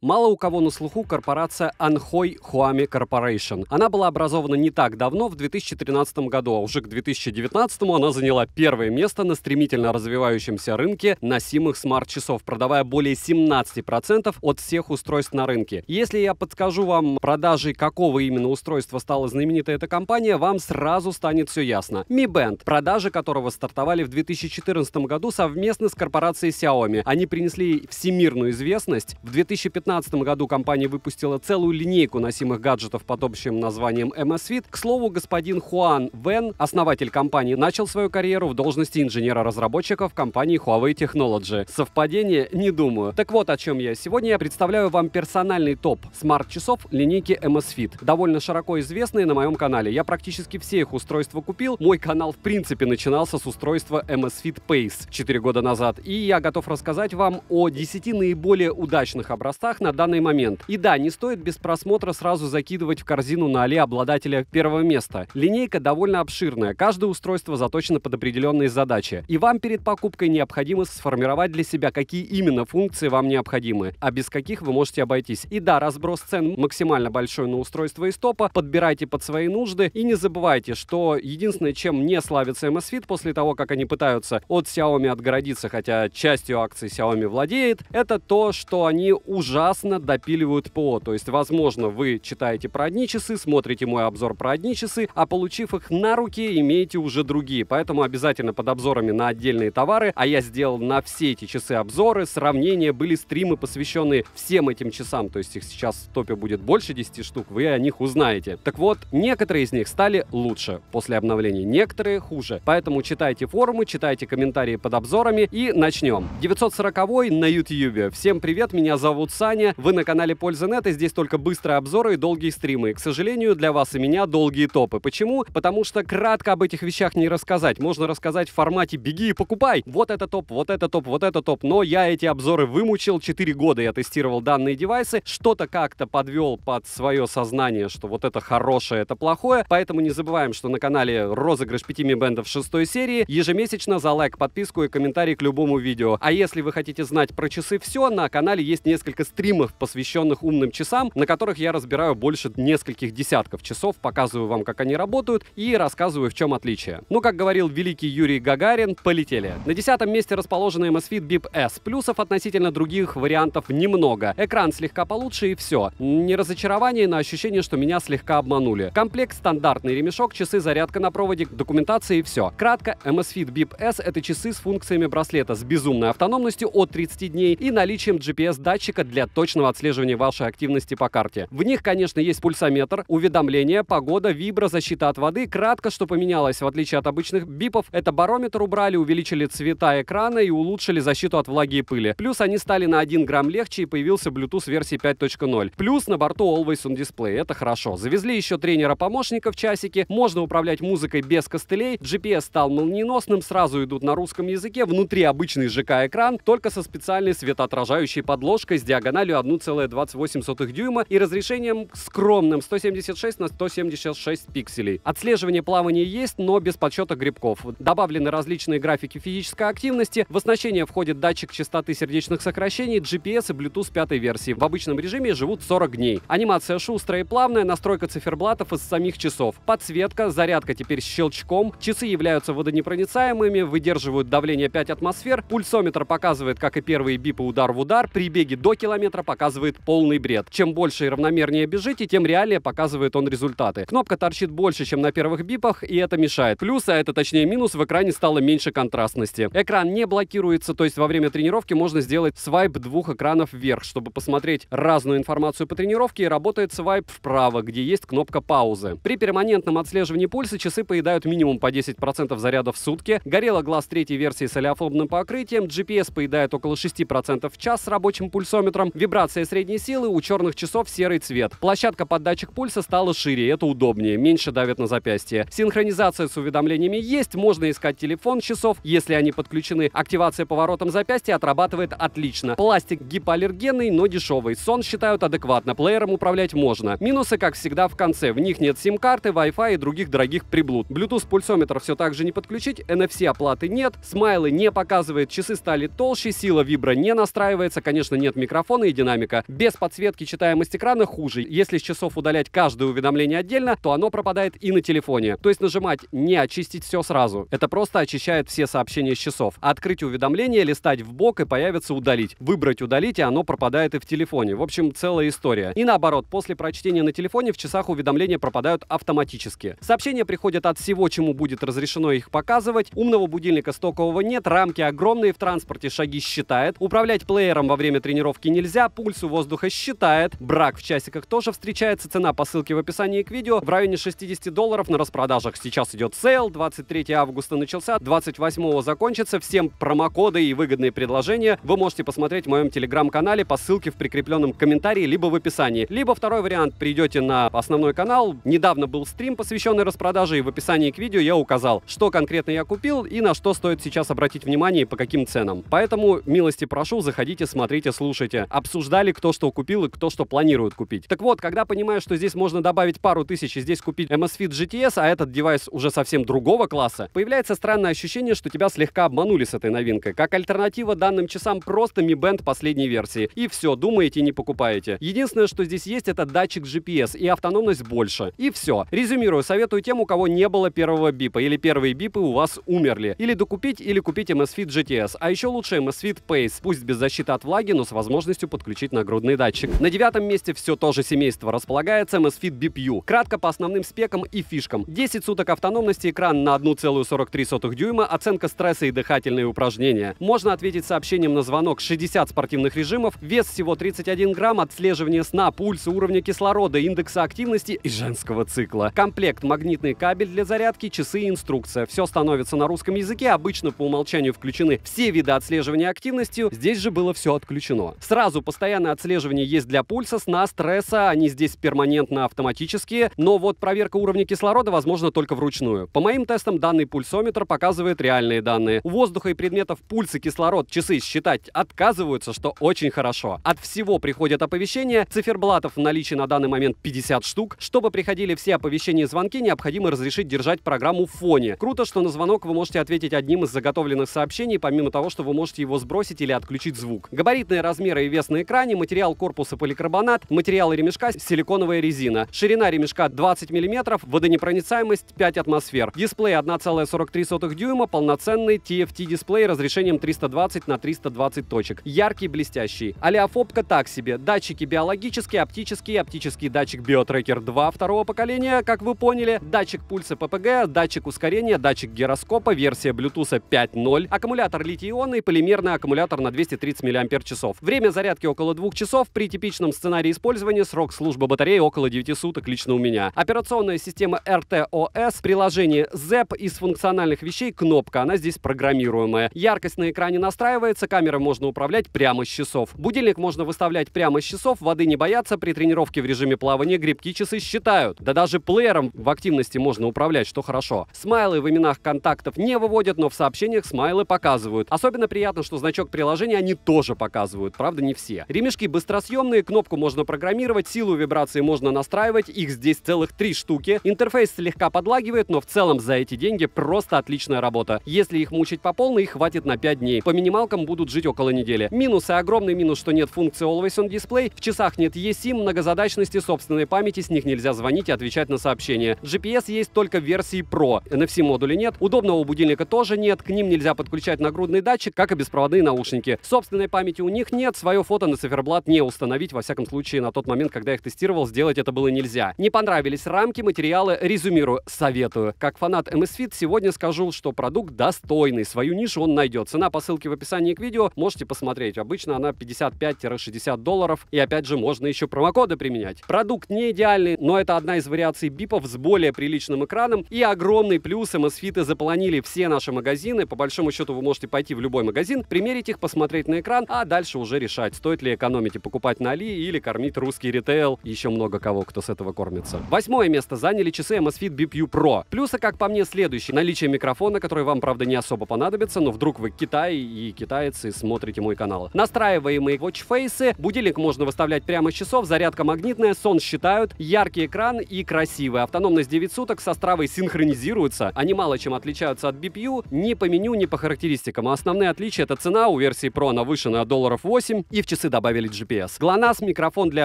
Мало у кого на слуху корпорация Anhui Huami Corporation. Она была образована не так давно, в 2013 году, а уже к 2019 она заняла первое место на стремительно развивающемся рынке носимых смарт-часов, продавая более 17% от всех устройств на рынке. Если я подскажу вам продажей, какого именно устройства стала знаменитой эта компания, вам сразу станет все ясно. Mi Band, продажи которого стартовали в 2014 году совместно с корпорацией Xiaomi. Они принесли всемирную известность. В 2015 году компания выпустила целую линейку носимых гаджетов под общим названием Amazfit. К слову, господин Хуан Вэн, основатель компании, начал свою карьеру в должности инженера-разработчика в компании Huawei Technology. Совпадение? Не думаю. Так вот, о чем я. Сегодня я представляю вам персональный топ смарт-часов линейки Amazfit. Довольно широко известные на моем канале. Я практически все их устройства купил. Мой канал, в принципе, начинался с устройства Amazfit Pace 4 года назад. И я готов рассказать вам о 10 наиболее удачных образцах на данный момент. И да, не стоит без просмотра сразу закидывать в корзину на Али обладателя первого места. Линейка довольно обширная, каждое устройство заточено под определенные задачи. И вам перед покупкой необходимо сформировать для себя, какие именно функции вам необходимы, а без каких вы можете обойтись. И да, разброс цен максимально большой на устройство из топа, подбирайте под свои нужды и не забывайте, что единственное, чем не славится Amazfit после того, как они пытаются от Xiaomi отгородиться, хотя частью акций Xiaomi владеет, это то, что они ужасно допиливают ПО. То есть, возможно, вы читаете про одни часы, смотрите мой обзор про одни часы, а получив их на руки, имеете уже другие. Поэтому обязательно под обзорами на отдельные товары, а я сделал на все эти часы обзоры, сравнения, были стримы, посвященные всем этим часам. То есть их сейчас в топе будет больше 10 штук, вы о них узнаете. Так вот, некоторые из них стали лучше после обновлений, некоторые хуже. Поэтому читайте форумы, читайте комментарии под обзорами и начнем. 940 на YouTube. Всем привет, меня зовут Саня. Вы на канале Польза.нет, и здесь только быстрые обзоры и долгие стримы. И, к сожалению, для вас и меня долгие топы. Почему? Потому что кратко об этих вещах не рассказать. Можно рассказать в формате «беги и покупай». Вот это топ, вот это топ, вот это топ. Но я эти обзоры вымучил. 4 года я тестировал данные девайсы. Что-то как-то подвел под свое сознание, что вот это хорошее, это плохое. Поэтому не забываем, что на канале розыгрыш 5 Mi Band'ов 6 серии. Ежемесячно за лайк, подписку и комментарий к любому видео. А если вы хотите знать про часы все, на канале есть несколько стримов, посвященных умным часам, на которых я разбираю больше нескольких десятков часов, показываю вам, как они работают и рассказываю, в чем отличие. Ну, как говорил великий Юрий Гагарин, полетели. На 10-м месте расположена Amazfit Bip S. Плюсов относительно других вариантов немного. Экран слегка получше и все. Не разочарование, но ощущение, что меня слегка обманули. Комплект стандартный ремешок, часы, зарядка на проводе, документация и все. Кратко, Amazfit Bip S — это часы с функциями браслета с безумной автономностью от 30 дней и наличием GPS-датчика для точного отслеживания вашей активности по карте. В них, конечно, есть пульсометр, уведомления, погода, вибро, защита от воды. Кратко, что поменялось, в отличие от обычных бипов, это барометр убрали, увеличили цвета экрана и улучшили защиту от влаги и пыли. Плюс они стали на 1 грамм легче и появился Bluetooth версии 5.0. Плюс на борту Always on Display. Это хорошо. Завезли еще тренера-помощника в часике. Можно управлять музыкой без костылей. GPS стал молниеносным, сразу идут на русском языке. Внутри обычный ЖК-экран, только со специальной светоотражающей подложкой с диагональю 1,28 дюйма и разрешением скромным 176 на 176 пикселей. Отслеживание плавания есть, но без подсчета грибков. Добавлены различные графики физической активности. В оснащение входит датчик частоты сердечных сокращений, GPS и Bluetooth 5 версии. В обычном режиме живут 40 дней. Анимация шустрая и плавная, настройка циферблатов из самих часов. Подсветка, зарядка теперь с щелчком. Часы являются водонепроницаемыми, выдерживают давление 5 атмосфер. Пульсометр показывает, как и первые бипы, удар в удар. При беге до километра показывает полный бред. Чем больше и равномернее бежите, тем реальнее показывает он результаты. Кнопка торчит больше, чем на первых бипах, и это мешает. Плюс, а это точнее минус, в экране стало меньше контрастности. Экран не блокируется, то есть во время тренировки можно сделать свайп 2 экранов вверх, чтобы посмотреть разную информацию по тренировке, и работает свайп вправо, где есть кнопка паузы. При перманентном отслеживании пульса часы поедают минимум по 10% заряда в сутки. Горело глаз 3 версии с олеофобным покрытием. GPS поедает около 6% в час с рабочим пульсометром. Вибрация средней силы, у черных часов серый цвет. Площадка под датчик пульса стала шире, это удобнее, меньше давит на запястье. Синхронизация с уведомлениями есть, можно искать телефон часов, если они подключены. Активация поворотом запястья отрабатывает отлично. Пластик гипоаллергенный, но дешевый. Сон считают адекватно, плеером управлять можно. Минусы, как всегда, в конце. В них нет сим-карты, Wi-Fi и других дорогих приблуд. Bluetooth пульсометр все так же не подключить, NFC оплаты нет, смайлы не показывает, часы стали толще, сила вибро не настраивается, конечно, нет микрофона и и динамика. Без подсветки читаемость экрана хуже. Если с часов удалять каждое уведомление отдельно, то оно пропадает и на телефоне. То есть нажимать «Не очистить все сразу». Это просто очищает все сообщения с часов. Открыть уведомление, листать в бок и появится «Удалить». Выбрать «Удалить», и оно пропадает и в телефоне. В общем, целая история. И наоборот, после прочтения на телефоне в часах уведомления пропадают автоматически. Сообщения приходят от всего, чему будет разрешено их показывать. Умного будильника стокового нет, рамки огромные, в транспорте шаги считает. Управлять плеером во время тренировки нельзя, пульс у воздуха считает. Брак в часиках тоже встречается. Цена по ссылке в описании к видео в районе $60 на распродажах. Сейчас идет сейл, 23 августа начался, 28 закончится. Всем промокоды и выгодные предложения вы можете посмотреть в моем телеграм-канале по ссылке в прикрепленном комментарии, либо в описании. Либо второй вариант, придете на основной канал. Недавно был стрим, посвященный распродаже, и в описании к видео я указал, что конкретно я купил и на что стоит сейчас обратить внимание и по каким ценам. Поэтому милости прошу, заходите, смотрите, слушайте. Обсуждали, кто что купил и кто что планирует купить. Так вот, когда понимаешь, что здесь можно добавить пару тысяч и здесь купить Amazfit GTS, а этот девайс уже совсем другого класса, появляется странное ощущение, что тебя слегка обманули с этой новинкой. Как альтернатива данным часам просто Mi Band последней версии. И все, думаете, не покупаете. Единственное, что здесь есть, это датчик GPS и автономность больше. И все. Резюмирую, советую тем, у кого не было первого бипа или первые бипы у вас умерли. Или докупить, или купить Amazfit GTS. А еще лучше Amazfit Pace. Пусть без защиты от влаги, но с возможностью подключить нагрудный датчик. На 9-м месте все то же семейство располагается Amazfit Bip U. Кратко по основным спекам и фишкам. 10 суток автономности, экран на 1,43 дюйма, оценка стресса и дыхательные упражнения. Можно ответить сообщением на звонок, 60 спортивных режимов, вес всего 31 грамм, отслеживание сна, пульса, уровня кислорода, индекса активности и женского цикла. Комплект, магнитный кабель для зарядки, часы и инструкция. Все становится на русском языке, обычно по умолчанию включены все виды отслеживания активностью, здесь же было все отключено. Сразу постоянное отслеживание есть для пульса, сна, стресса, они здесь перманентно автоматические, но вот проверка уровня кислорода возможно только вручную. По моим тестам данный пульсометр показывает реальные данные. У воздуха и предметов пульс и кислород часы считать отказываются, что очень хорошо. От всего приходят оповещения, циферблатов в наличии на данный момент 50 штук. Чтобы приходили все оповещения и звонки, необходимо разрешить держать программу в фоне. Круто, что на звонок вы можете ответить одним из заготовленных сообщений, помимо того, что вы можете его сбросить или отключить звук. Габаритные размеры и вес на экране, материал корпуса поликарбонат, материал ремешка силиконовая резина. Ширина ремешка 20 мм, водонепроницаемость 5 атмосфер. Дисплей 1,43 дюйма, полноценный TFT-дисплей разрешением 320 на 320 точек. Яркий, блестящий. Алиофобка так себе. Датчики биологические, оптический датчик BioTracker 2 второго поколения, как вы поняли. Датчик пульса ППГ, датчик ускорения, датчик гироскопа, версия Bluetooth 5.0. Аккумулятор литий-ионный, полимерный аккумулятор на 230 мАч. Время зарядки около 2 часов. При типичном сценарии использования срок службы батареи около 9 суток лично у меня. Операционная система RTOS, приложение ZEP, из функциональных вещей кнопка, она здесь программируемая. Яркость на экране настраивается, камерой можно управлять прямо с часов. Будильник можно выставлять прямо с часов, воды не боятся, при тренировке в режиме плавания грибки часы считают. Да даже плеером в активности можно управлять, что хорошо. Смайлы в именах контактов не выводят, но в сообщениях смайлы показывают. Особенно приятно, что значок приложения они тоже показывают, правда не все. Ремешки быстросъемные, кнопку можно программировать, силу вибрации можно настраивать, их здесь целых 3 штуки. Интерфейс слегка подлагивает, но в целом за эти деньги просто отличная работа. Если их мучить по полной, их хватит на 5 дней. По минималкам будут жить около недели. Минусы: огромный минус, что нет функции Always On Display, в часах нет eSIM, многозадачности, собственной памяти, с них нельзя звонить и отвечать на сообщения. GPS есть только в версии Pro, NFC модуля нет, удобного будильника тоже нет, к ним нельзя подключать нагрудный датчик, как и беспроводные наушники. Собственной памяти у них нет, свое фото на циферблат не установить, во всяком случае на тот момент, когда я их тестировал, сделать это было нельзя. Не понравились рамки, материалы, резюмирую, советую. Как фанат Amazfit сегодня скажу, что продукт достойный, свою нишу он найдет. Цена по ссылке в описании к видео, можете посмотреть. Обычно она $55-60, и опять же можно еще промокоды применять. Продукт не идеальный, но это одна из вариаций бипов с более приличным экраном, и огромный плюс: Amazfit заполонили все наши магазины. По большому счету вы можете пойти в любой магазин, примерить их, посмотреть на экран, а дальше уже решать, стоит ли экономить и покупать на Али или кормить русский ритейл. Еще много кого, кто с этого кормится. 8-е место заняли часы Amazfit Bip U Pro. Плюсы, как по мне, следующие: наличие микрофона, который вам, правда, не особо понадобится, но вдруг вы Китай и китаец и смотрите мой канал. Настраиваемые watchface, будильник можно выставлять прямо с часов, зарядка магнитная, сон считают, яркий экран и красивый. Автономность 9 суток, со Стравой синхронизируется. Они мало чем отличаются от Bip U, ни по меню, ни по характеристикам. А основные отличия — это цена. У версии Pro она выше на $8, и в часах часы добавили GPS. GLONASS, микрофон для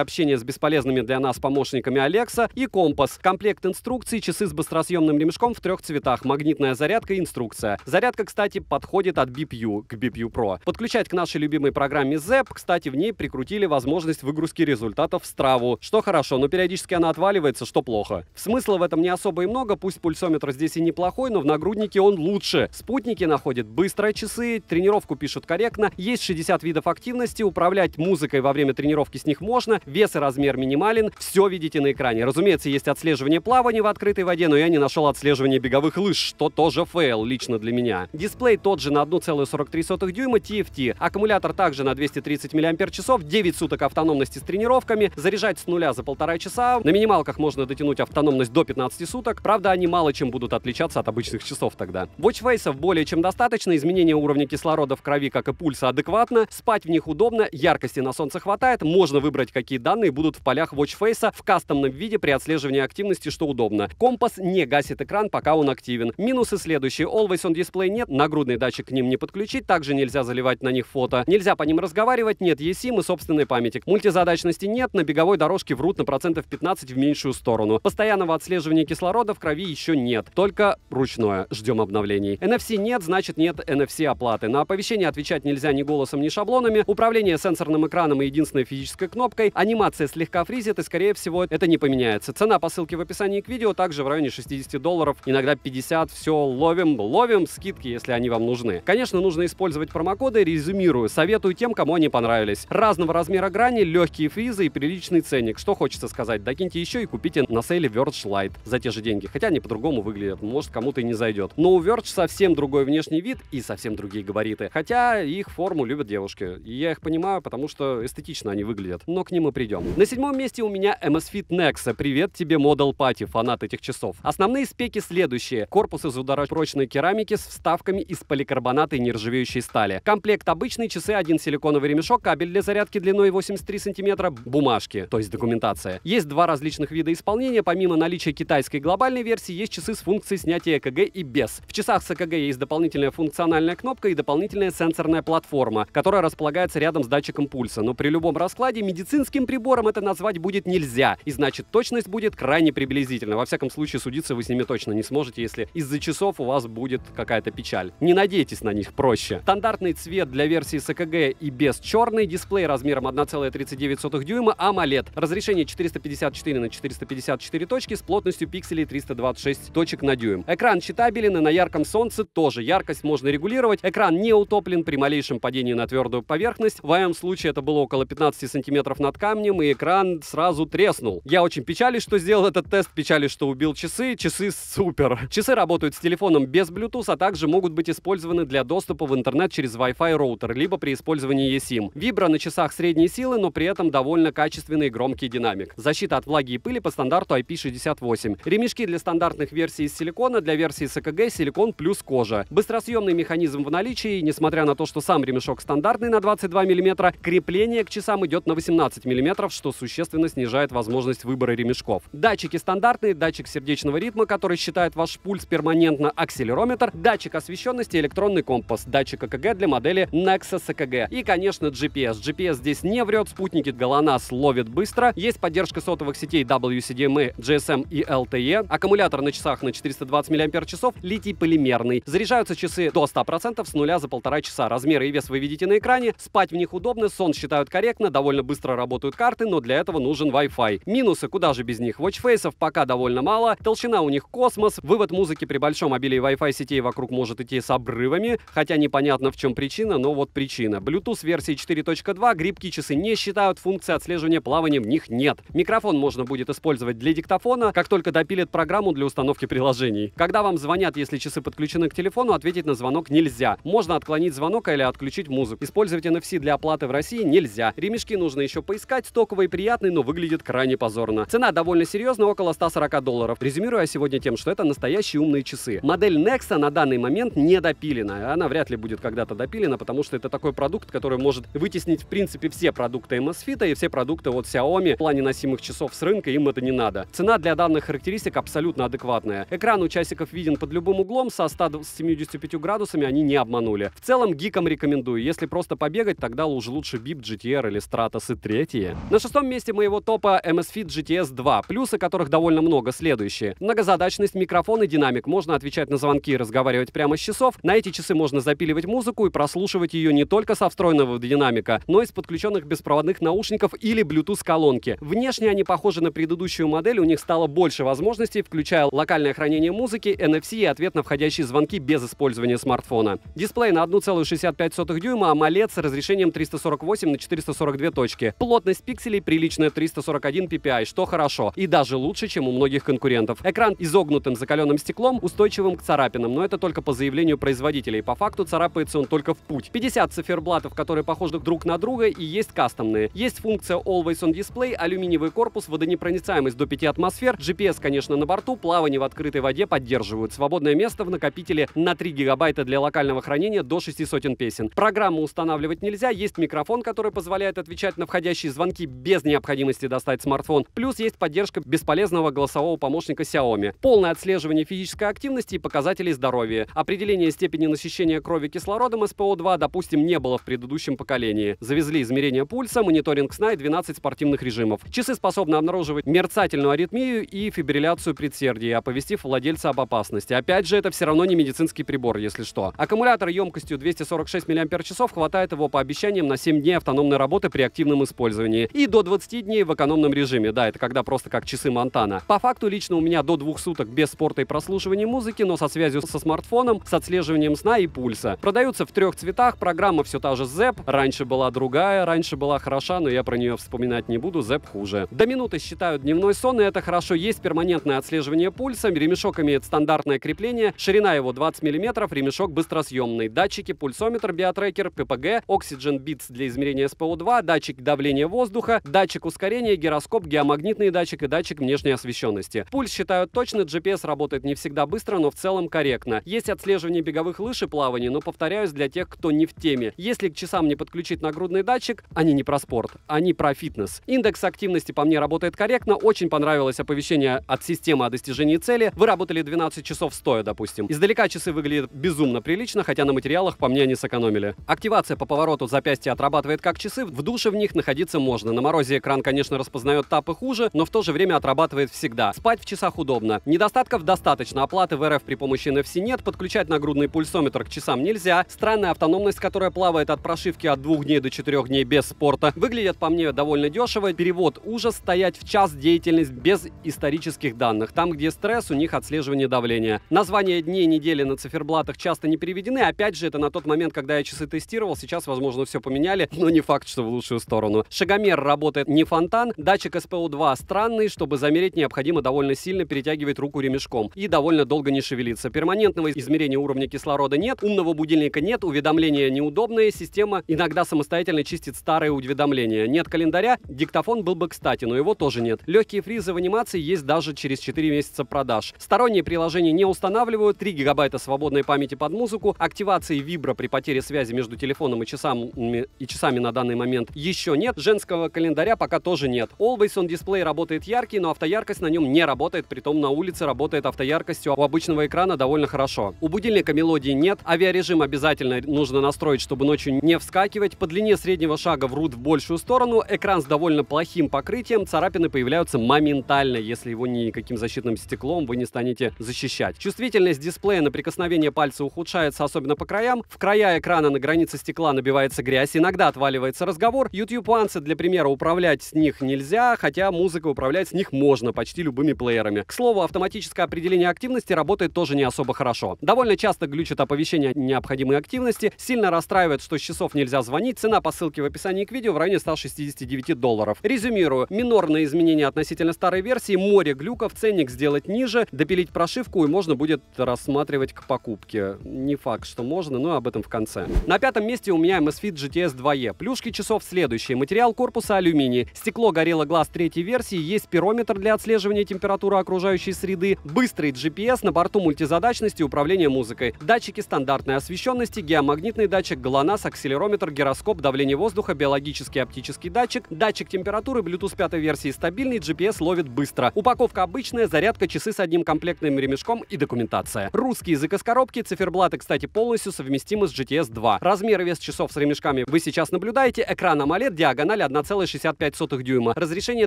общения с бесполезными для нас помощниками Alexa и компас. Комплект инструкций, часы с быстросъемным ремешком в 3 цветах, магнитная зарядка и инструкция. Зарядка, кстати, подходит от BPU к BPU Pro. Подключать к нашей любимой программе ZEP, кстати, в ней прикрутили возможность выгрузки результатов в Страву, что хорошо, но периодически она отваливается, что плохо. Смысла в этом не особо и много, пусть пульсометр здесь и неплохой, но в нагруднике он лучше. Спутники находят быстро часы, тренировку пишут корректно, есть 60 видов активности, управлять музыкой во время тренировки с них можно, вес и размер минимален, все видите на экране. Разумеется, есть отслеживание плавания в открытой воде, но я не нашел отслеживания беговых лыж, что тоже фейл лично для меня. Дисплей тот же на 1,43 дюйма TFT, аккумулятор также на 230 мАч, 9 суток автономности с тренировками, заряжать с нуля за 1,5 часа, на минималках можно дотянуть автономность до 15 суток, правда они мало чем будут отличаться от обычных часов тогда. Watchface'ов более чем достаточно, изменение уровня кислорода в крови, как и пульса, адекватно, спать в них удобно, яркости на солнце хватает, можно выбрать, какие данные будут в полях Watchface'a в кастомном виде при отслеживании активности, что удобно. Компас не гасит экран, пока он активен. Минусы следующие: Always on Display нет, нагрудный датчик к ним не подключить, также нельзя заливать на них фото, нельзя по ним разговаривать, нет eSIM и собственной памяти. Мультизадачности нет, на беговой дорожке врут на процентов 15 в меньшую сторону. Постоянного отслеживания кислорода в крови еще нет, только ручное, ждем обновлений. NFC нет, значит нет NFC оплаты. На оповещение отвечать нельзя ни голосом, ни шаблонами, управление сенсорным экраном и единственной физической кнопкой, анимация слегка фризит и скорее всего это не поменяется. Цена по ссылке в описании к видео, также в районе $60, иногда 50, все ловим скидки, если они вам нужны. Конечно, нужно использовать промокоды, резюмирую, советую тем, кому они понравились. Разного размера грани, легкие фризы и приличный ценник. Что хочется сказать, докиньте еще и купите на сейле Verge Lite за те же деньги, хотя они по-другому выглядят, может кому-то и не зайдет. Но у Verge совсем другой внешний вид и совсем другие габариты, хотя их форму любят девушки, и я их понимаю, потому что эстетично они выглядят, но к ним мы придем. На 7-м месте у меня Amazfit Nexa. Привет тебе, Model Patty, фанат этих часов. Основные спеки следующие: корпус из ударопрочной керамики с вставками из поликарбоната и нержавеющей стали. Комплект обычный, часы, один силиконовый ремешок, кабель для зарядки длиной 83 см, бумажки, то есть документация. Есть два различных вида исполнения, помимо наличия китайской глобальной версии, есть часы с функцией снятия ЭКГ и без. В часах с ЭКГ есть дополнительная функциональная кнопка и дополнительная сенсорная платформа, которая располагается рядом с датчиком пульса, но при любом раскладе медицинским прибором это назвать будет нельзя, и значит точность будет крайне приблизительна. Во всяком случае, судиться вы с ними точно не сможете, если из-за часов у вас будет какая-то печаль. Не надейтесь на них, проще. Стандартный цвет для версии с ЭКГ и без черный, дисплей размером 1,39 дюйма, AMOLED, разрешение 454 на 454 точки с плотностью пикселей 326 точек на дюйм. Экран читабелен и на ярком солнце тоже. Яркость можно регулировать. Экран не утоплен при малейшем падении на твердую поверхность. В моем случае это было около 15 сантиметров над камнем, и экран сразу треснул. Я очень печалюсь, что сделал этот тест, печалюсь, что убил часы. Часы супер. Часы работают с телефоном без Bluetooth, а также могут быть использованы для доступа в интернет через Wi-Fi роутер, либо при использовании eSIM. Вибро на часах средней силы, но при этом довольно качественный и громкий динамик. Защита от влаги и пыли по стандарту IP68. Ремешки для стандартных версий из силикона, для версии с ЭКГ силикон плюс кожа. Быстросъемный механизм в наличии, несмотря на то, что сам ремешок стандартный на 22 мм, крепление к часам идет на 18 мм, что существенно снижает возможность выбора ремешков. Датчики стандартные, датчик сердечного ритма, который считает ваш пульс перманентно, акселерометр, датчик освещенности, электронный компас, датчик ЭКГ для модели Nexa с ЭКГ и, конечно, GPS. GPS здесь не врет, спутники GLONASS ловит быстро, есть поддержка сотовых сетей WCDMA, GSM и LTE, аккумулятор на часах на 420 мАч, литий-полимерный. Заряжаются часы до 100% с нуля за 1,5 часа. Размеры и вес вы видите на экране, спать в них удобно, сон считают корректно, довольно быстро работают карты, но для этого нужен Wi-Fi. Минусы, куда же без них? Watchface'ов пока довольно мало, толщина у них космос, вывод музыки при большом обилии Wi-Fi сетей вокруг может идти с обрывами, хотя непонятно в чем причина, но вот причина. Bluetooth версии 4.2, грибкие часы не считают, функции отслеживания плавания в них нет. Микрофон можно будет использовать для диктофона, как только допилит программу для установки приложений. Когда вам звонят, если часы подключены к телефону, ответить на звонок нельзя. Можно отклонить звонок или отключить музыку. Использовать NFC для оплаты в России нельзя. Ремешки нужно еще поискать, стоковый и приятный, но выглядит крайне позорно. Цена довольно серьезная, около $140. Резюмирую я сегодня тем, что это настоящие умные часы. Модель Nexa на данный момент не допилена. Она вряд ли будет когда-то допилена, потому что это такой продукт, который может вытеснить в принципе все продукты Amazfit и все продукты от Xiaomi. В плане носимых часов с рынка им это не надо. Цена для данных характеристик абсолютно адекватная. Экран у часиков виден под любым углом, со 175 градусами они не обманули. В целом гикам рекомендую. Если просто побегать, тогда уже лучше лучше BIP, GTR или Stratos и третьи. На шестом месте моего топа Amazfit GTS 2, плюсы которых довольно много. Следующие: многозадачность, микрофон и динамик. Можно отвечать на звонки и разговаривать прямо с часов. На эти часы можно запиливать музыку и прослушивать ее не только со встроенного динамика, но и с подключенных беспроводных наушников или Bluetooth-колонки. Внешне они похожи на предыдущую модель, у них стало больше возможностей, включая локальное хранение музыки, NFC и ответ на входящие звонки без использования смартфона. Дисплей на 1,65 дюйма, AMOLED с разрешением 348 на 442 точки. Плотность пикселей приличная 341 ppi, что хорошо, и даже лучше, чем у многих конкурентов. Экран изогнутым закаленным стеклом, устойчивым к царапинам, но это только по заявлению производителей. По факту царапается он только в путь. 50 циферблатов, которые похожи друг на друга, и есть кастомные. Есть функция Always on Display, алюминиевый корпус, водонепроницаемость до 5 атмосфер, GPS, конечно, на борту, плавание в открытой воде поддерживают. Свободное место в накопителе на 3 гигабайта для локального хранения до 600 песен. Программу устанавливать нельзя, есть микрофон, который позволяет отвечать на входящие звонки без необходимости достать смартфон. Плюс есть поддержка бесполезного голосового помощника Xiaomi. Полное отслеживание физической активности и показателей здоровья. Определение степени насыщения крови кислородом СПО2, допустим, не было в предыдущем поколении. Завезли измерение пульса, мониторинг сна и 12 спортивных режимов. Часы способны обнаруживать мерцательную аритмию и фибрилляцию предсердия, оповестив владельца об опасности. Опять же, это все равно не медицинский прибор, если что. Аккумулятор емкостью 246 мАч хватает его по обещаниям на 7 дней автономной работы при активном использовании и до 20 дней в экономном режиме. Да, это когда просто как часы Монтана. По факту лично у меня до 2 суток без спорта и прослушивания музыки, но со связью со смартфоном, с отслеживанием сна и пульса. Продаются в 3 цветах, программа все та же ZEP. Раньше была другая, раньше была хороша, но я про нее вспоминать не буду, ZEP хуже. До минуты считают дневной сон, и это хорошо. Есть перманентное отслеживание пульса, ремешок имеет стандартное крепление, ширина его 20 мм, ремешок быстросъемный. Датчики, пульсометр, биотрекер, ППГ, Oxygen Beats для измерения СПО2, датчик давления воздуха, датчик ускорения, гироскоп, геомагнитный датчик и датчик внешней освещенности. Пульс считают точно, GPS работает не всегда быстро, но в целом корректно. Есть отслеживание беговых лыж и плавания, но, повторяюсь, для тех, кто не в теме. Если к часам не подключить нагрудный датчик, они не про спорт, они про фитнес. Индекс активности по мне работает корректно, очень понравилось оповещение от системы о достижении цели. Вы работали 12 часов стоя, допустим. Издалека часы выглядят безумно прилично, хотя на материалах по мне они сэкономили. Активация по повороту запястья отрабатывает как часы, в душе в них находиться можно. На морозе экран, конечно, распознает тапы хуже, но в то же время отрабатывает всегда. Спать в часах удобно. Недостатков достаточно. Оплаты в РФ при помощи NFC нет, подключать нагрудный пульсометр к часам нельзя. Странная автономность, которая плавает от прошивки от 2 дней до 4 дней без спорта. Выглядят по мне довольно дешево. Перевод ужас, стоять в час, деятельность без исторических данных. Там, где стресс, у них отслеживание давления. Названия дней недели на циферблатах часто не переведены. Опять же, это на тот момент, когда я часы тестировал. Сейчас, возможно, все поменяли, но не факт, что в лучшую сторону. Шагомер работает не фонтан. Датчик СПО2 странный. Чтобы замерить, необходимо довольно сильно перетягивать руку ремешком и довольно долго не шевелиться. Перманентного измерения уровня кислорода нет, умного будильника нет, уведомления неудобные, система иногда самостоятельно чистит старые уведомления. Нет календаря, диктофон был бы кстати, но его тоже нет. Легкие фризы в анимации есть даже через 4 месяца продаж. Сторонние приложения не устанавливают, 3 гигабайта свободной памяти под музыку, активации вибро при потере связи между телефоном и часами на данный момент еще нет, женского календаря пока тоже нет. Always on Display работает яркий, но автояркость на нем не работает, притом на улице работает автояркостью у обычного экрана довольно хорошо. У будильника мелодии нет, авиарежим обязательно нужно настроить, чтобы ночью не вскакивать, по длине среднего шага врут в большую сторону, экран с довольно плохим покрытием, царапины появляются моментально, если его никаким защитным стеклом вы не станете защищать. Чувствительность дисплея на прикосновение пальца ухудшается, особенно по краям, в края экрана на границе стекла набивается грязь, иногда отваливается разговор, YouTube One, для примера, управлять с них нельзя, хотя музыкой управлять с них можно почти любыми плеерами. К слову, автоматическое определение активности работает тоже не особо хорошо. Довольно часто глючат оповещения о необходимой активности, сильно расстраивает, что с часов нельзя звонить, цена по ссылке в описании к видео в районе $169. Резюмирую, минорные изменения относительно старой версии, море глюков, ценник сделать ниже, допилить прошивку и можно будет рассматривать к покупке. Не факт, что можно, но об этом в конце. На 5-м месте у меня Amazfit GTS 2E. Плюшки часов следующие. Материал корпуса алюминий. Стекло Gorilla Glass 3 версии. Есть спирометр для отслеживания температуры окружающей среды. Быстрый GPS, на борту мультизадачность и управление музыкой. Датчики стандартной освещенности, геомагнитный датчик, GLONASS, акселерометр, гироскоп, давление воздуха, биологический оптический датчик, датчик температуры, Bluetooth 5 версии стабильный, GPS ловит быстро. Упаковка обычная, зарядка, часы с одним комплектным ремешком и документация. Русский язык из коробки, циферблаты, кстати, полностью совместимы с GTS 2. Размер и вес часов с ремешками вы сейчас наблюдаете, экран AMOLED, диагональ 1,65 дюйма, разрешение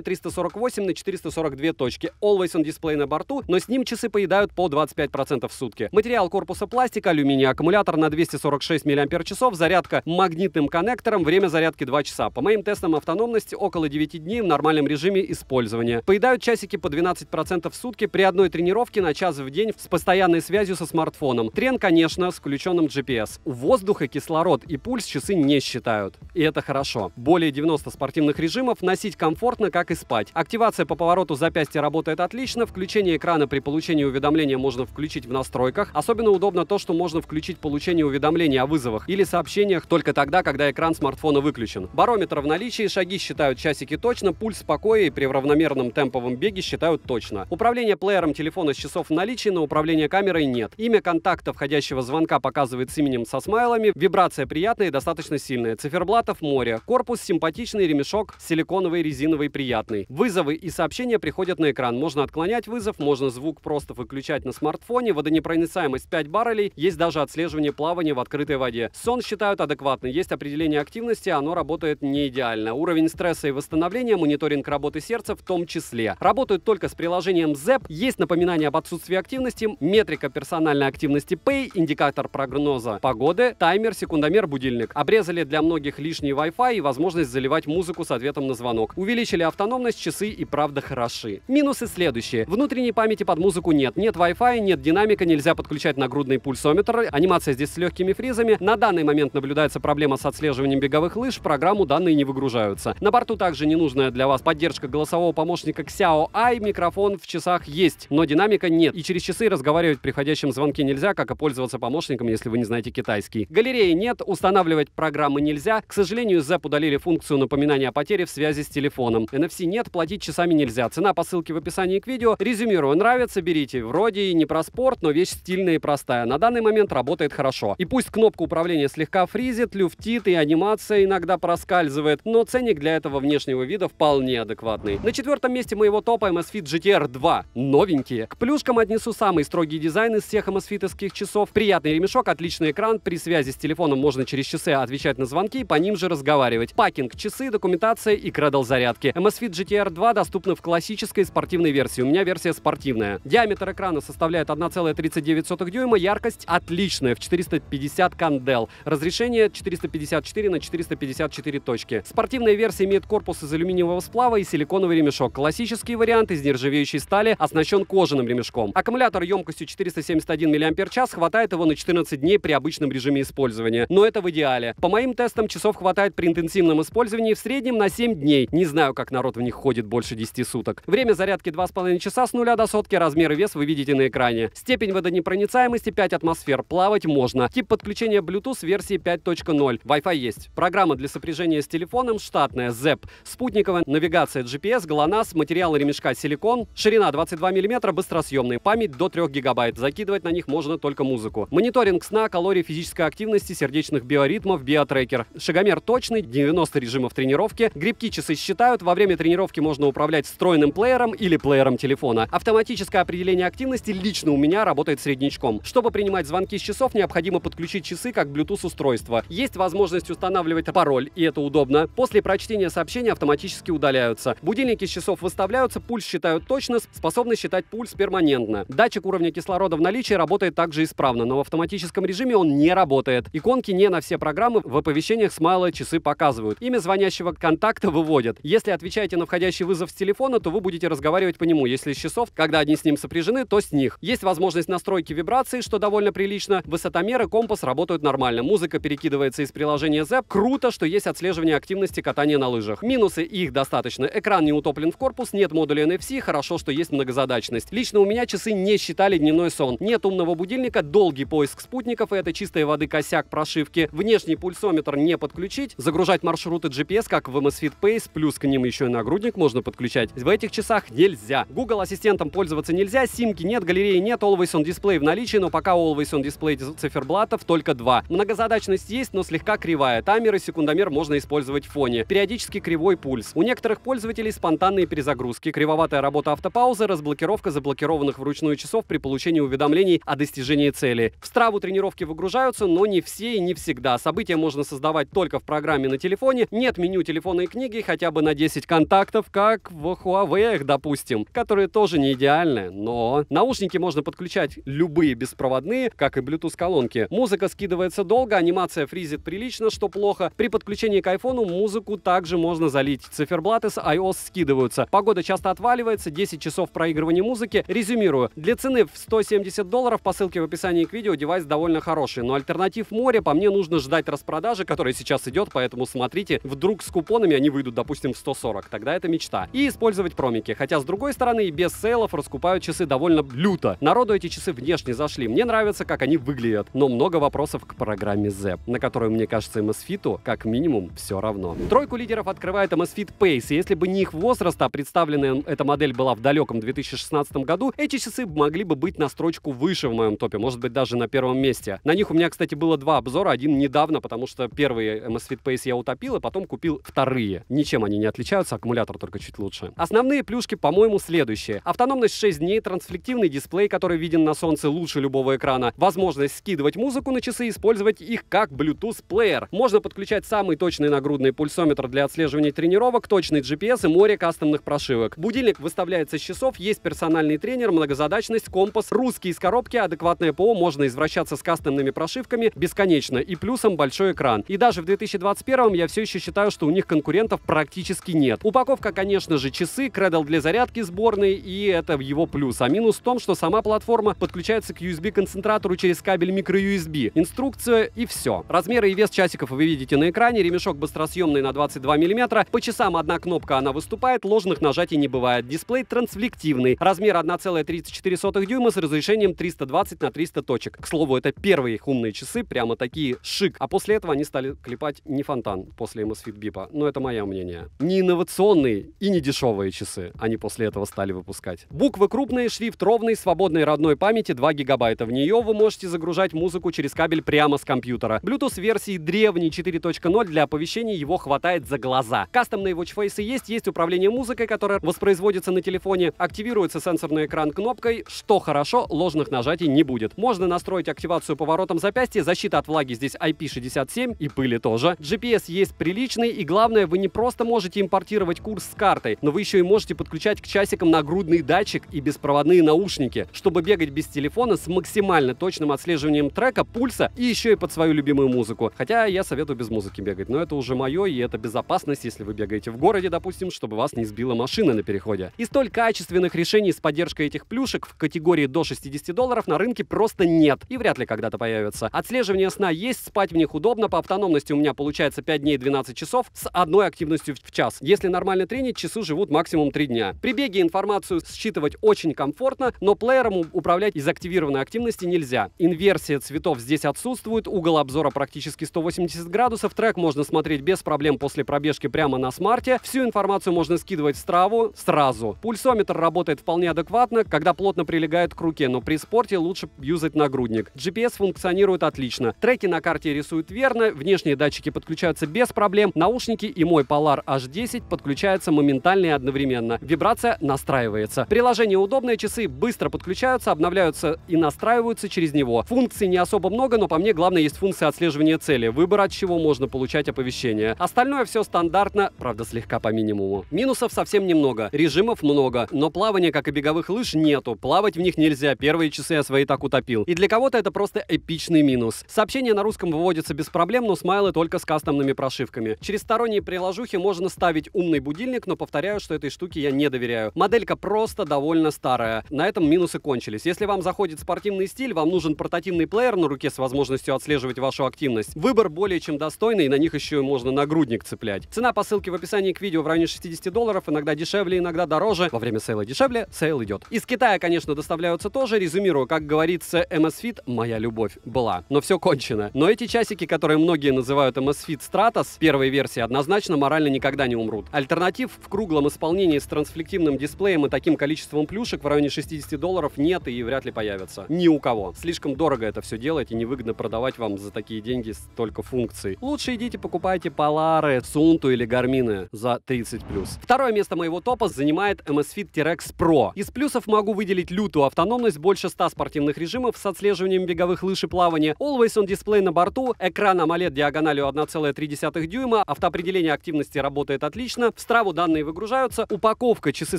348 на 442 точки, Always on Display на борту, но с ним часы поедают по 25% в сутки. Материал корпуса пластик, алюминий, аккумулятор на 246 мАч, зарядка магнитным коннектором, время зарядки 2 часа. По моим тестам автономности около 9 дней в нормальном режиме использования. Поедают часики по 12% в сутки при одной тренировке на час в день с постоянной связью со смартфоном. Трен, конечно, с включенным GPS. Воздух и кислород и пульс часы не считают. И это хорошо. Более 90 спортивных режимов, носить комфортно, как и спать. Активация по повороту запястья работает отлично. Включение экрана при получении уведомления можно включить в настройках. Особенно удобно то, что можно включить получение уведомлений о вызовах или сообщениях только тогда, когда экран смартфона выключен. Барометр в наличии, шаги считают часики точно, пульс в покое и при равномерном темповом беге считают точно. Управление плеером телефона с часов в наличии, но управления камерой нет. Имя контакта входящего звонка показывает с именем со смайлами. Вибрация приятная и достаточно сильная. Циферблатов море. Корпус симпатичный, ремешок силиконовый, резиновый, приятный. Вызовы и сообщения приходят на экран. Можно отклонять вызов, можно звук просто выключать на смартфоне. Водонепроницаемость 5 баррелей. Есть даже отслеживание плавания в открытой воде. Сон считают адекватный. Есть определение активности, оно работает не идеально. Уровень стресса и восстановления, мониторинг работы сердца в том числе. Работают только с приложением ZEP. Есть напоминание об отсутствии активности, метрика персональной активности Pay, индикатор прогноза погоды, таймер, секундомер, будильник. Обрезали для многих лишний Wi-Fi и возможность заливать музыку с ответом на звонок. Увеличили автономность, часы и правда хороши. Минусы следующие. Внутренней памяти под музыку нет. Нет Wi-Fi, нет динамика, нельзя подключать нагрудный пульсометр. Анимация здесь с легкими фризами. На данный момент наблюдается проблема с отслеживанием беговых лыж. В программу данные не выгружаются. На борту также ненужная для вас поддержка голосового помощника Xiao Ai. Микрофон в часах есть, но динамика нет. И через часы разговаривать при входящем звонке нельзя, как и пользоваться помощником, если вы не знаете китайский. Галереи нет, устанавливать программы нельзя. К сожалению, ZEP удалили функцию напоминания о потере в связи с телефоном. NFC нет, платить часами нельзя. Цена по ссылке в описании к видео. Резюмирую, нравится, берите. Вроде и не про спорт, но вещь стильная и простая. На данный момент работает хорошо. И пусть кнопка управления слегка фризит, люфтит и анимация иногда проскальзывает, но ценник для этого внешнего вида вполне адекватный. На 4-м месте моего топа Amazfit GTR 2. Новенькие. К плюшкам отнесу самый строгий дизайн из всех Amazfit'овских часов. Приятный ремешок, отличный экран. При связи с телефоном можно через часы отвечать на звонки, по ним же разговаривать. Пакинг, часы, документация и кредл зарядки. Amazfit GTR 2 доступна в классической спортивной версии. У меня версия спортивная. Диаметр экрана составляет 1,39 дюйма. Яркость отличная в 450 кандел. Разрешение 454 на 454 точки. Спортивная версия имеет корпус из алюминиевого сплава и силиконовый ремешок. Классический вариант из нержавеющей стали оснащен кожаным ремешком. Аккумулятор емкостью 471 мАч, хватает его на 14 дней при обычном режиме использования. Но это в идеале. По моим тестам часов хватает при интенсивном использовании в среднем на 7 дней. Не знаю, как народ в них ходит больше 10 суток. Время зарядки 2,5 часа с 0 до сотки. Размер и вес вы видите на экране. Степень водонепроницаемости 5 атмосфер. Плавать можно. Тип подключения Bluetooth версии 5.0. Wi-Fi есть. Программа для сопряжения с телефоном штатная ZEP. Спутниковая навигация GPS, GLONASS, материал ремешка силикон. Ширина 22 мм, быстросъемный. Память до 3 гигабайт. Закидывать на них можно только музыку. Мониторинг сна, калорий, физической активности, сердечных биоритмов, биотрекер. Шагомер точный, 90 режимов тренировки. Грибки часы считают. Во время тренировки можно управлять встроенным плеером или плеером телефона. Автоматическое определение активности лично у меня работает среднячком. Чтобы принимать звонки с часов, необходимо подключить часы как Bluetooth устройство. Есть возможность устанавливать пароль, и это удобно. После прочтения сообщения автоматически удаляются. Будильники с часов выставляются, пульс считают точно, способны считать пульс перманентно. Датчик уровня кислорода в наличии работает также исправно, но в автоматическом режиме он не работает. Иконки не на все программы в оповещениях смайла часы показывают. Имя звонящего контакта выводят. Если отвечаете на входящий вызов с телефона, то вы будете разговаривать по нему. Если с часов, когда они с ним сопряжены, то с них. Есть возможность настройки вибрации, что довольно прилично. Высотомер и компас работают нормально. Музыка перекидывается из приложения ZEP. Круто, что есть отслеживание активности катания на лыжах. Минусы, их достаточно. Экран не утоплен в корпус, нет модуля NFC, хорошо, что есть многозадачность. Лично у меня часы не считали дневной сон. Нет умного будильника, долгий поиск спутников, и это чистой воды косяк прошивки. Внешний пульсометр не подключить. Загружать маршруты GPS, как в Amazfit Pace, плюс к ним еще и нагрудник можно подключать. В этих часах нельзя. Google ассистентом пользоваться нельзя, симки нет, галереи нет, Always on Display в наличии, но пока Always on Display циферблатов только 2. Многозадачность есть, но слегка кривая. Таймер и секундомер можно использовать в фоне. Периодически кривой пульс. У некоторых пользователей спонтанные перезагрузки, кривоватая работа автопаузы, разблокировка заблокированных вручную часов при получении уведомлений о достижении цели. В Страву тренировки выгружаются, но не все и не всегда. События можно создавать создавать только в программе на телефоне, нет меню телефонной книги хотя бы на 10 контактов, как в Huawei, допустим, которые тоже не идеальны, но наушники можно подключать любые беспроводные, как и Bluetooth-колонки. Музыка скидывается долго, анимация фризит прилично, что плохо. При подключении к айфону музыку также можно залить. Циферблаты с iOS скидываются. Погода часто отваливается, 10 часов проигрывания музыки. Резюмирую. Для цены в $170 по ссылке в описании к видео девайс довольно хороший, но альтернатив море, по мне, нужно ждать распродажи, которая сейчас идет, поэтому смотрите, вдруг с купонами они выйдут, допустим, в 140, тогда это мечта. И использовать промики, хотя с другой стороны и без сейлов раскупают часы довольно люто. Народу эти часы внешне зашли, мне нравится, как они выглядят, но много вопросов к программе Z, на которую, мне кажется, Amazfit как минимум все равно. Тройку лидеров открывает Amazfit Pace, и если бы не их возраст, а представленная эта модель была в далеком 2016 году, эти часы могли бы быть на строчку выше в моем топе, может быть даже на первом месте. На них у меня, кстати, было два обзора, один недавно, потому что первый Amazfit Pace я утопил, и потом купил вторые. Ничем они не отличаются, аккумулятор только чуть лучше. Основные плюшки, по-моему, следующие. Автономность 6 дней, трансфлективный дисплей, который виден на солнце лучше любого экрана, возможность скидывать музыку на часы и использовать их как Bluetooth-плеер. Можно подключать самый точный нагрудный пульсометр для отслеживания тренировок, точный GPS и море кастомных прошивок. Будильник выставляется с часов, есть персональный тренер, многозадачность, компас, русский из коробки, адекватное ПО, можно извращаться с кастомными прошивками бесконечно и плюсом большой экран. И даже в 2021 я все еще считаю, что у них конкурентов практически нет. Упаковка, конечно же, часы, кредл для зарядки сборной, и это его плюс. А минус в том, что сама платформа подключается к USB-концентратору через кабель microUSB. Инструкция и все. Размеры и вес часиков вы видите на экране, ремешок быстросъемный на 22 мм. По часам одна кнопка, она выступает, ложных нажатий не бывает. Дисплей трансфлективный. Размер 1,34 дюйма с разрешением 320 на 300 точек. К слову, это первые их умные часы, прямо такие шик. А после этого они стали клепать не фонтан после Amazfit Beep. Но это мое мнение. Не инновационные и не дешевые часы они после этого стали выпускать. Буквы крупные, шрифт ровный, свободной родной памяти 2 гигабайта. В нее вы можете загружать музыку через кабель прямо с компьютера. Bluetooth версии древней 4.0, для оповещений его хватает за глаза. Кастомные watchface есть управление музыкой, которая воспроизводится на телефоне, активируется сенсорный экран кнопкой, что хорошо, ложных нажатий не будет. Можно настроить активацию поворотом запястья, защита от влаги здесь IP67 и пыли тоже. GPS есть приличный, и главное, вы не просто можете импортировать курс с картой, но вы еще и можете подключать к часикам нагрудный датчик и беспроводные наушники, чтобы бегать без телефона с максимально точным отслеживанием трека, пульса и еще и под свою любимую музыку. Хотя я советую без музыки бегать, но это уже мое, и это безопасность, если вы бегаете в городе, допустим, чтобы вас не сбила машина на переходе. И столь качественных решений с поддержкой этих плюшек в категории до $60 на рынке просто нет и вряд ли когда-то появится. Отслеживание сна есть, спать в них удобно, по автономности у меня получается 5 дней 12 часов с одной активностью в час. Если нормально тренить, часы живут максимум 3 дня. При беге информацию считывать очень комфортно, но плеером управлять из активированной активности нельзя. Инверсия цветов здесь отсутствует, угол обзора практически 180 градусов, трек можно смотреть без проблем после пробежки прямо на смарте, всю информацию можно скидывать в Страву сразу. Пульсометр работает вполне адекватно, когда плотно прилегает к руке, но при спорте лучше юзать нагрудник. GPS функционирует отлично. Треки на карте рисуют верно, внешние датчики подключаются без проблем, наушники и мой Polar H10 подключаются моментально и одновременно. Вибрация настраивается. Приложение удобное, часы быстро подключаются, обновляются и настраиваются через него. Функций не особо много, но по мне главное есть функция отслеживания цели, выбор от чего можно получать оповещения. Остальное все стандартно, правда слегка по минимуму. Минусов совсем немного, режимов много, но плавания, как и беговых лыж, нету. Плавать в них нельзя, первые часы я свои так утопил. И для кого-то это просто эпичный минус. Сообщения на русском выводятся без проблем, но смайлы только с кастомными прошивками. Через сторонние приложухи можно ставить умный будильник, но повторяю, что этой штуке я не доверяю. Моделька просто довольно старая. На этом минусы кончились. Если вам заходит спортивный стиль, вам нужен портативный плеер на руке с возможностью отслеживать вашу активность. Выбор более чем достойный, и на них еще можно нагрудник цеплять. Цена по ссылке в описании к видео в районе $60, иногда дешевле, иногда дороже. Во время сейла дешевле, сейл идет. Из Китая, конечно, доставляются тоже. Резюмирую, как говорится, Amazfit моя любовь была. Но все кончено. Но эти часики, которые многие называют Amazfit Stratos, первой версии, однозначно морально никогда не умрут. Альтернатив в круглом исполнении с трансфлективным дисплеем и таким количеством плюшек в районе $60 нет и вряд ли появится. Ни у кого. Слишком дорого это все делать и невыгодно продавать вам за такие деньги столько функций. Лучше идите покупайте Полары, Сунту или Гармины за 30+. Второе место моего топа занимает Amazfit T-Rex Pro. Из плюсов могу выделить лютую автономность, больше 100 спортивных режимов с отслеживанием беговых лыж и плавания, Always On дисплей на борту, экран AMOLED диагональю 1,3 дюйма. Автоопределение активности работает отлично. В Страву данные выгружаются. Упаковка, часы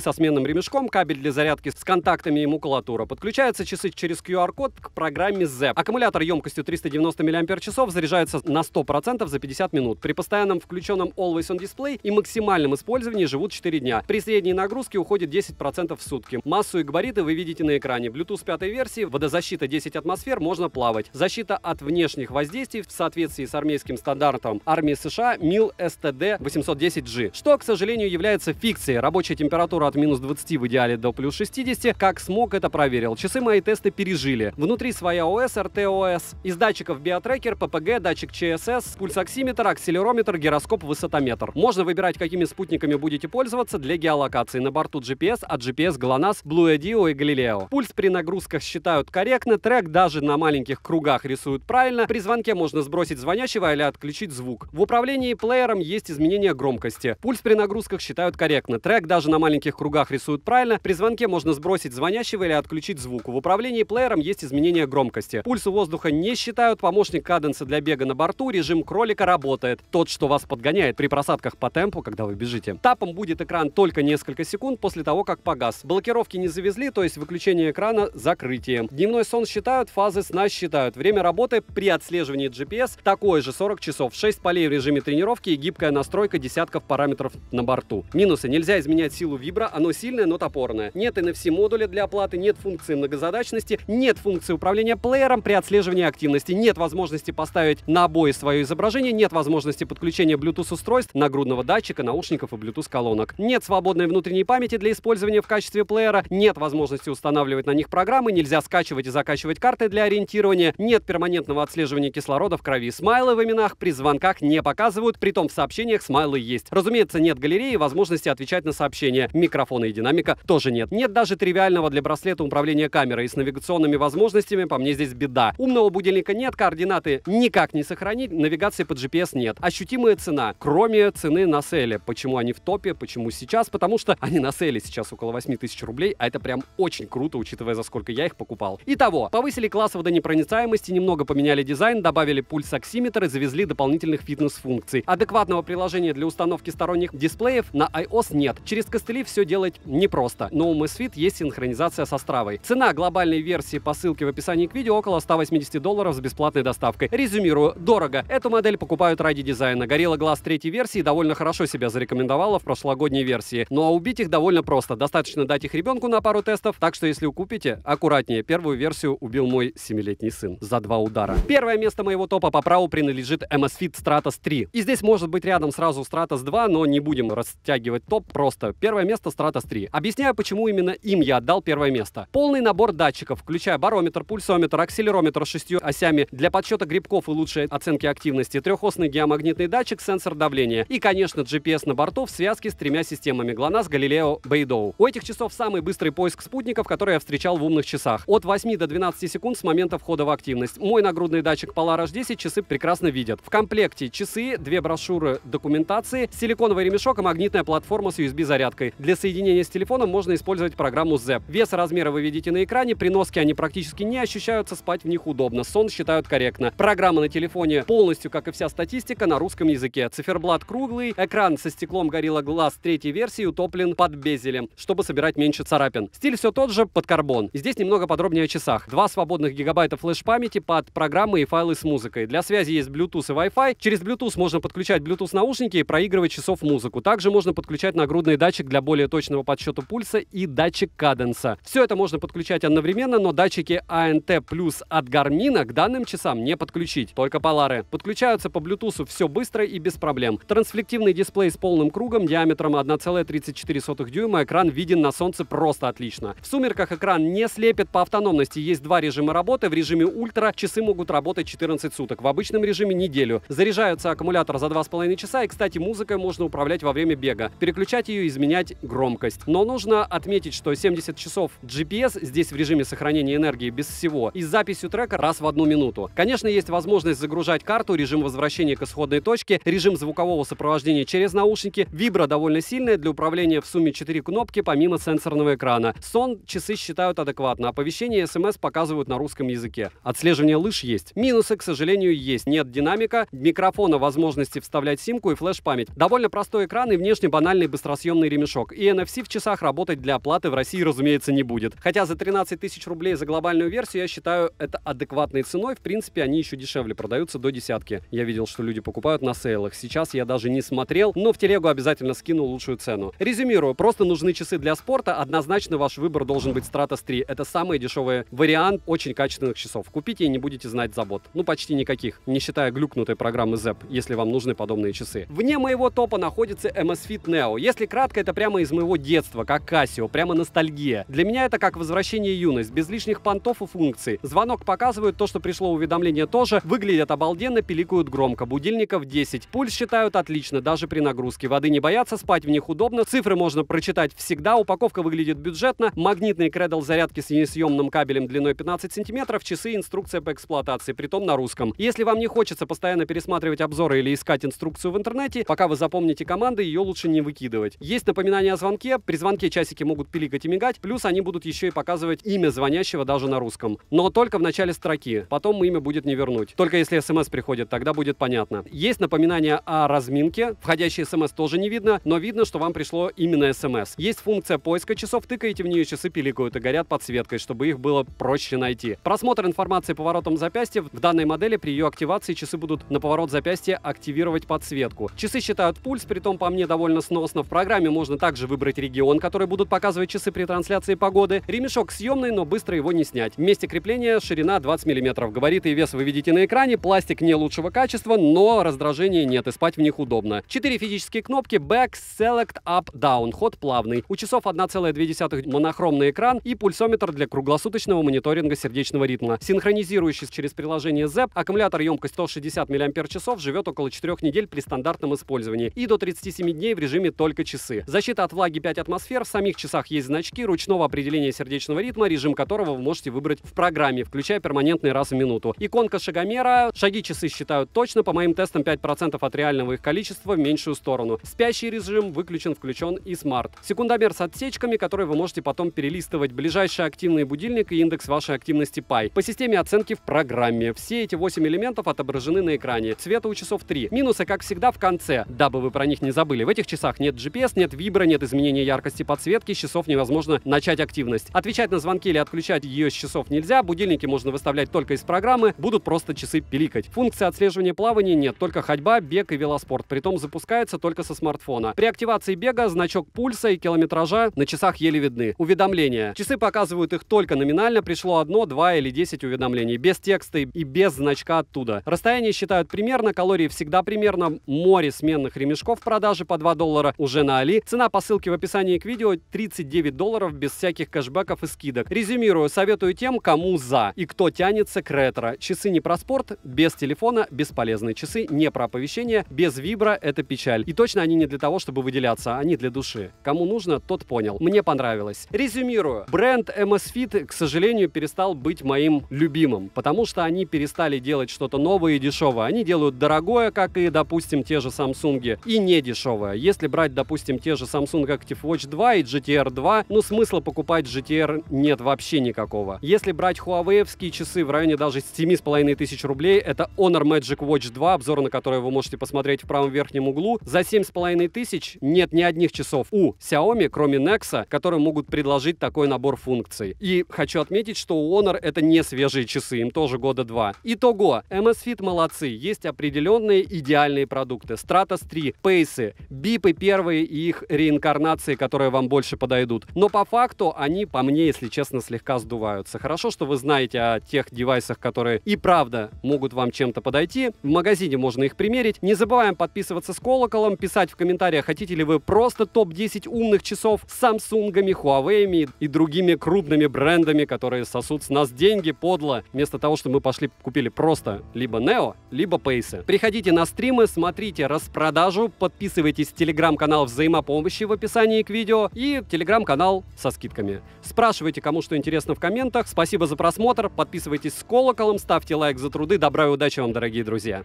со сменным ремешком, кабель для зарядки с контактами и макулатура. Подключаются часы через QR-код к программе ZEP. Аккумулятор емкостью 390 мАч заряжается на 100% за 50 минут. При постоянном включенном Always On Display и максимальном использовании живут 4 дня. При средней нагрузке уходит 10% в сутки. Массу и габариты вы видите на экране. Bluetooth 5 версии, водозащита 10 атмосфер, можно плавать. Защита от внешних воздействий в соответствии с армейским стандартом армии США MIL STD 810G, что, к сожалению, является фикцией. Рабочая температура от минус 20 в идеале до плюс 60. Как смог, это проверил. Часы мои тесты пережили. Внутри своя ОС, RTOS. Из датчиков биотрекер, ППГ, датчик ЧСС, пульсоксиметр, акселерометр, гироскоп, высотометр. Можно выбирать, какими спутниками будете пользоваться для геолокации. На борту GPS, от GPS GLONASS, Blue Dio и Galileo. Пульс при нагрузках считают корректно, трек даже на маленьких кругах рисуют правильно. При звонке можно сбросить звонящего или отключить звук. В управлении плеером есть изменение громкости. Пульс при нагрузках считают корректно, трек даже на маленьких кругах рисуют правильно. При звонке можно сбросить звонящего или отключить звук. В управлении плеером есть изменение громкости. Пульс у воздуха не считают, помощник каденса для бега на борту, режим кролика работает. Тот, что вас подгоняет при просадках по темпу, когда вы бежите. Тапом будет экран только несколько секунд после того, как погас. Блокировки не завезли, то есть выключение экрана — закрытие. Дневной сон считают, фазы сна считают. Время работы при отслеживании GPS такое же — 40 часов. 6 полей в режиме тренировки и гибкая настройка десятков параметров на борту. Минусы: нельзя изменять силу вибро, оно сильное, но топорное. Нет NFC модуля для оплаты, нет функции многозадачности, нет функции управления плеером при отслеживании активности, нет возможности поставить на обои свое изображение, нет возможности подключения Bluetooth устройств, нагрудного датчика, наушников и Bluetooth колонок. Нет свободной внутренней памяти для использования в качестве плеера, нет возможности устанавливать на них программы, нельзя скачивать и закачивать карты для ориентирования, нет перманентного отслеживания кислорода в крови. Смайлы в именах при звонках не показывают, притом в сообщениях смайлы есть. Разумеется, нет галереи и возможности отвечать на сообщения. Микрофона и динамика тоже нет. Нет даже тривиального для браслета управления камерой. С навигационными возможностями по мне здесь беда. Умного будильника нет, координаты никак не сохранить, навигации по GPS нет. Ощутимая цена, кроме цены на селе. Почему они в топе, почему сейчас? Потому что они на селе сейчас около 8000 рублей, а это прям очень круто, учитывая, за сколько я их покупал. Итого, повысили класс водонепроницаемости, немного поменяли дизайн, добавили пульсоксиметр и завезли дополнительных фитнес-функций. Адекватного приложения для установки сторонних дисплеев на iOS нет. Через костыли все делать непросто. Но у Amazfit есть синхронизация со Стравой. Цена глобальной версии по ссылке в описании к видео около $180 с бесплатной доставкой. Резюмирую, дорого. Эту модель покупают ради дизайна. Gorilla Glass 3 версии довольно хорошо себя зарекомендовала в прошлогодней версии. Ну а убить их довольно просто. Достаточно дать их ребенку на пару тестов, так что если купите, аккуратнее. Первую версию убил мой 7-летний сын за 2 удара. Первое место моего топа по праву принадлежит Amazfit Stratos 3. И здесь может быть рядом сразу Stratos 2, но не будем растягивать топ, просто первое место Stratos 3. Объясняю, почему именно им я отдал первое место. Полный набор датчиков, включая барометр, пульсометр, акселерометр с 6 осями для подсчета грибков и лучшей оценки активности, трехосный геомагнитный датчик, сенсор давления и, конечно, GPS на борту в связке с 3 системами GLONASS, Galileo, Beidou. У этих часов самый быстрый поиск спутников, который я встречал в умных часах. От 8 до 12 секунд с момента входа в активность. Мой нагрудный датчик Polar H10 часы прекрасно видят. В комплекте часы, 2 брошюры документации, силиконовый ремешок и магнитная платформа с USB-зарядкой. Для соединения с телефоном можно использовать программу ZEP. Вес и размеры вы видите на экране, при носке они практически не ощущаются, спать в них удобно. Сон считают корректно. Программа на телефоне полностью, как и вся статистика, на русском языке. Циферблат круглый, экран со стеклом Gorilla Glass 3 версии утоплен под безелем, чтобы собирать меньше царапин. Стиль все тот же, под карбон. Здесь немного подробнее о часах. 2 свободных гигабайта флеш-памяти под программы и файлы с музыкой. Для связи есть Bluetooth и Wi-Fi. Через Bluetooth можно подключать Bluetooth наушники и проигрывать часов музыку. Также можно подключать нагрудный датчик для более точного подсчета пульса и датчик каденса. Все это можно подключать одновременно, но датчики ANT Plus от Garmin к данным часам не подключить. Только Polar. Подключаются по Bluetooth все быстро и без проблем. Трансфлективный дисплей с полным кругом, диаметром 1,34 дюйма. Экран виден на солнце просто отлично. В сумерках экран не слепит. По автономности есть 2 режима работы. В режиме ультра часы могут работать 14 суток. В обычном режиме неделю. Заряжается аккумулятор за 2,5 часа. И, кстати, музыкой можно управлять во время бега. Переключать ее и изменять громкость. Но нужно отметить, что 70 часов GPS здесь в режиме сохранения энергии без всего и с записью трека раз в 1 минуту. Конечно, есть возможность загружать карту, режим возвращения к исходной точке, режим звукового сопровождения через наушники. Вибра довольно сильная, для управления в сумме 4 кнопки помимо сенсорного экрана. Сон часы считают адекватно. Оповещения и СМС показывают на русском языке. Отслеживание лыж есть. Минусы, к сожалению, есть. Нет динамика, микрофона, возможности вставлять симку и флеш-память. Довольно простой экран и внешне банальный быстросъемный ремешок. И NFC в часах работать для оплаты в России, разумеется, не будет. Хотя за 13 тысяч рублей за глобальную версию, я считаю, это адекватной ценой. В принципе, они еще дешевле продаются, до десятки. Я видел, что люди покупают на сейлах. Сейчас я даже не смотрел, но в телегу обязательно скину лучшую цену. Резюмирую, просто нужны часы для спорта. Однозначно ваш выбор должен быть Stratos 3. Это самый дешевый вариант очень качественных часов. Купите и не будете знать забот. Ну, почти никаких, не считая глюкнутой программы ZEP, если вам нужны подобные часы. Вне моего топа находится Amazfit Neo. Если кратко, это прямо из моего детства, как Casio, прямо ностальгия. Для меня это как возвращение юность, без лишних понтов и функций. Звонок показывает, то, что пришло уведомление тоже, выглядят обалденно, пиликают громко. Будильников 10. Пульс считают отлично, даже при нагрузке. Воды не боятся, спать в них удобно, цифры можно прочитать всегда, упаковка выглядит бюджетно, магнитный кредл зарядки с несъемным кабелем длиной 15 см, часы, инструкция по эксплуатации, притом на русском. Если вам не хочется постоянно пересматривать обзоры или искать инструкцию в интернете, пока вы запомните команды, ее лучше не выкидывать. Есть напоминание о звонке, при звонке часики могут пиликать и мигать, плюс они будут еще и показывать имя звонящего даже на русском. Но только в начале строки, потом имя будет не вернуть. Только если смс приходит, тогда будет понятно. Есть напоминание о разминке, входящий смс тоже не видно, но видно, что вам пришло именно смс. Есть функция поиска часов, тыкаете в нее, часы пиликают и горят подсветкой, чтобы их было проще найти. Просмотр информации поворотом запястья. В данной модели при ее активации часы будут на поворот запястья активировать подсветку. Часы считают пульс, притом по мне довольно сносно. В программе можно также выбрать регион, который будут показывать часы при трансляции погоды. Ремешок съемный, но быстро его не снять. Месте крепления ширина 20 мм. Габариты и вес вы видите на экране. Пластик не лучшего качества, но раздражения нет и спать в них удобно. 4 физические кнопки: Back, Select, Up, Down. Ход плавный. У часов 1,2 монохромный экран и пульсометр для круглосуточного мониторинга сердечного ритма. Синхронизирующийся через приложение ZEP. Аккумулятор емкость 160 мАч, живет около 4 недель при стандартном использовании и до 37 дней в режиме только часы. Защита от влаги 5 атмосфер. В самих часах есть значки ручного определения сердечного ритма, режим которого вы можете выбрать в программе, включая перманентный раз в минуту. Иконка шагомера. Шаги часы считают точно. По моим тестам 5% от реального их количества в меньшую сторону. Спящий режим выключен, включен и смарт. Секундомер с отсечками, которые вы можете потом перелистывать. Ближайший активный будильник и индекс вашей активности Pi. По системе оценки в программе. Все эти 8 элементов отображены на экране. Цвета у часов 3. Минусы, как всегда, в конце, дабы вы про них не забыли. В этих часах нет GPS, нет вибра, нет изменения яркости подсветки, с часов невозможно начать активность. Отвечать на звонки или отключать ее с часов нельзя, будильники можно выставлять только из программы, будут просто часы пиликать. Функции отслеживания плавания нет, только ходьба, бег и велоспорт, притом запускается только со смартфона. При активации бега значок пульса и километража на часах еле видны. Уведомления. Часы показывают их только номинально, пришло 1, 2 или 10 уведомлений, без текста и без значка оттуда. Расстояние считают примерно, калории всегда примерно, море сменных ремешков в продаже по $2 уже на Али. Цена по ссылке в описании к видео $39 без всяких кэшбэков и скидок. Резюмирую, советую тем, кому за и кто тянется к ретро. Часы не про спорт, без телефона бесполезные. Часы не про оповещение, без вибра это печаль. И точно они не для того, чтобы выделяться, они для души. Кому нужно, тот понял. Мне понравилось. Резюмирую. Бренд Amazfit, к сожалению, перестал быть моим любимым, потому что они перестали делать что-то новое и дешевое. Они делают дорогое, как и, допустим, те же Samsung, и не дешевое. Если брать, допустим, те же Samsung Active Watch 2 и GTR 2, ну смысла покупать GTR нет вообще никакого. Если брать Huawei-евские часы в районе даже 7500 рублей, это Honor Magic Watch 2, обзор на который вы можете посмотреть в правом верхнем углу. За 7500 нет ни одних часов у Xiaomi, кроме Nexa, которые могут предложить такой набор функций. И хочу отметить, что у Honor это не свежие часы, им тоже года 2. Итого, Amazfit молодцы, есть определенные идеальные продукты. Stratos 3, Pace, бипы первые и их реинкарнации, которые вам больше подойдут. Но по факту они, по мне, если честно, слегка сдуваются. Хорошо, что вы знаете о тех девайсах, которые и правда могут вам чем-то подойти. В магазине можно их примерить. Не забываем подписываться с колоколом, писать в комментариях, хотите ли вы просто топ-10 умных часов с Samsung, Huawei и другими крупными брендами, которые сосут с нас деньги подло, вместо того, чтобы мы пошли купили просто либо Neo, либо Pace. Приходите на стримы, смотрите распродажу, подписывайтесь в телеграм-канал взаимопомощи в описании к видео и телеграм-канал со скидками. Спрашивайте, кому что интересно в комментах. Спасибо за просмотр, подписывайтесь с колоколом, ставьте лайк за труды. Добра и удачи вам, дорогие друзья!